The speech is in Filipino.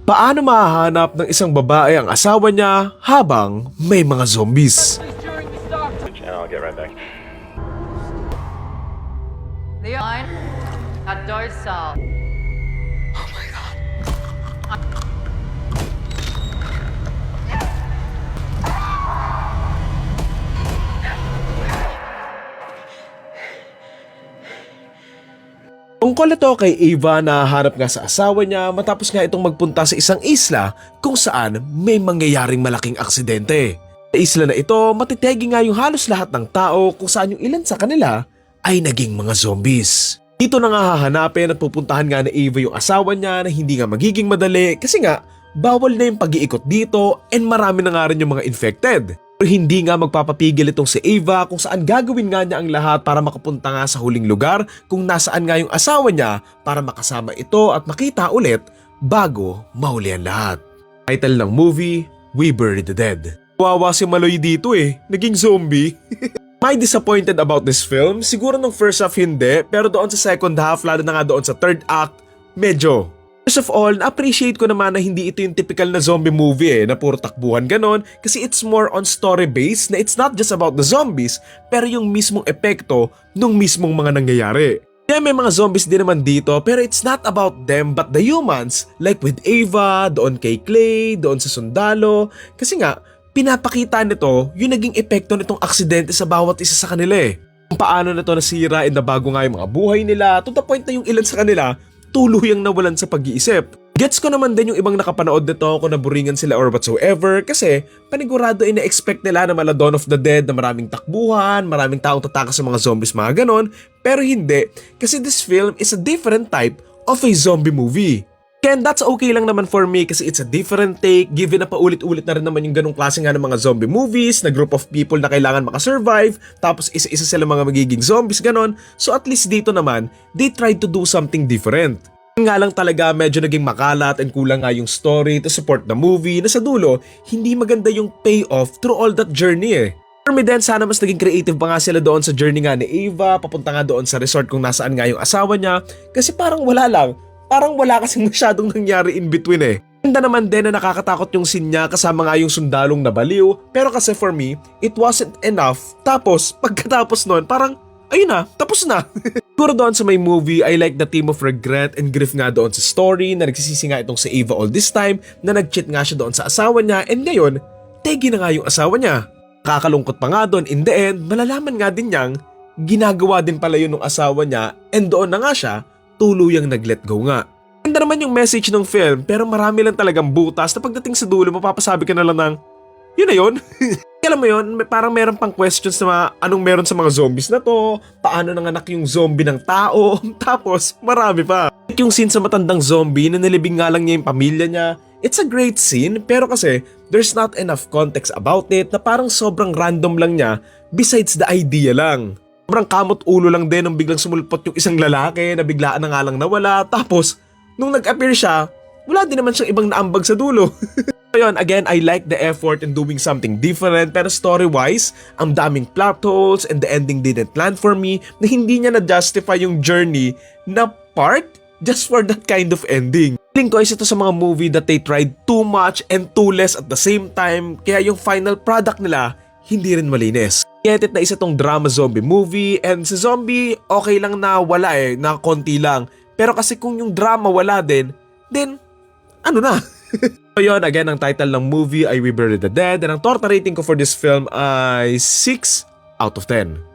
Paano mahahanap ng isang babae ang asawa niya habang may mga zombies? I'll get right back. The line at dorsal. Tungkol ito kay Eva na hanap nga sa asawa niya matapos nga itong magpunta sa isang isla kung saan may mangyayaring malaking aksidente. Sa isla na ito, matitegi nga yung halos lahat ng tao kung saan yung ilan sa kanila ay naging mga zombies. Dito na nga hahanapin at pupuntahan nga na Eva yung asawa niya na hindi nga magiging madali kasi nga bawal na yung pag-iikot dito and marami na nga rin yung mga infected. Pero hindi nga magpapapigil itong si Eva kung saan gagawin nga niya ang lahat para makapunta nga sa huling lugar kung nasaan nga yung asawa niya para makasama ito at makita ulit bago mahuli ang lahat. Title ng movie, We Bury the Dead. Wawa si Maloy dito naging zombie. May disappointed about this film? Siguro nung first half hindi, pero doon sa second half, lalo na nga doon sa third act, medyo. First of all, na-appreciate ko naman na hindi ito yung typical na zombie movie na puro takbuhan ganon kasi it's more on story based na it's not just about the zombies pero yung mismong epekto nung mismong mga nangyayari. Kaya may mga zombies din naman dito pero it's not about them but the humans like with Eva, doon kay Clay, doon sa sundalo kasi nga pinapakita nito yung naging epekto nitong aksidente sa bawat isa sa kanila Kung paano na ito nasira and nabago nga yung mga buhay nila to the point na yung ilan sa kanila tuluyang nawalan sa pag-iisip. Gets ko naman din yung ibang nakapanood nito kung naburingan sila or whatsoever kasi panigurado ay na-expect nila na mala Dawn of the Dead na maraming takbuhan, maraming taong tatakas sa mga zombies mga ganon, pero hindi kasi this film is a different type of a zombie movie. And that's okay lang naman for me kasi it's a different take given na paulit-ulit na rin naman yung ganong klase nga ng mga zombie movies na group of people na kailangan makasurvive tapos isa-isa sila mga magiging zombies ganon. So at least dito naman, they tried to do something different. Nga lang talaga medyo naging makalat and kulang nga yung story to support the movie na sa dulo, hindi maganda yung payoff through all that journey For me din, sana mas naging creative pa nga sila doon sa journey nga ni Eva, papunta nga doon sa resort kung nasaan nga yung asawa niya kasi parang wala lang. Parang wala kasing masyadong nangyari in between Ganda naman din na nakakatakot yung scene niya kasama nga yung sundalong nabaliw pero kasi for me, it wasn't enough. Tapos, pagkatapos nun, parang ayun na, tapos na. Siguro doon sa may movie, I like the theme of regret and grief nga doon sa story na nagsisisi nga itong si Eva all this time na nag-cheat nga siya doon sa asawa niya and ngayon, tegi na nga yung asawa niya. Kakalungkot pa nga doon, in the end, malalaman nga din niyang ginagawa din pala yun ng asawa niya and doon na nga siya tuluyang nag-let go nga. Ganda naman yung message ng film pero marami lang talagang butas na pagdating sa dulo mapapasabi ka na lang ng yun na yun. Alam mo yun, parang meron pang questions na anong meron sa mga zombies na to, paano nanganak yung zombie ng tao, tapos marami pa. Yung scene sa matandang zombie na nilibing nga lang niya yung pamilya niya, it's a great scene pero kasi there's not enough context about it na parang sobrang random lang niya besides the idea lang. Sobrang kamot ulo lang din nung biglang sumulpot yung isang lalaki na biglaan na nga lang nawala tapos nung nag-appear siya, wala din naman siyang ibang naambag sa dulo. Ayun, again, I like the effort in doing something different pero story-wise, ang daming plot holes and the ending didn't land for me na hindi niya na-justify yung journey na part just for that kind of ending. Feeling ko is ito sa mga movie that they tried too much and too less at the same time kaya yung final product nila hindi rin malinis. Get it na isa tong drama zombie movie and sa zombie okay lang na wala na konti lang. Pero kasi kung yung drama wala din, then ano na? So yun, again, ang title ng movie ay We Bury the Dead and ang torta rating ko for this film ay 6 out of 10.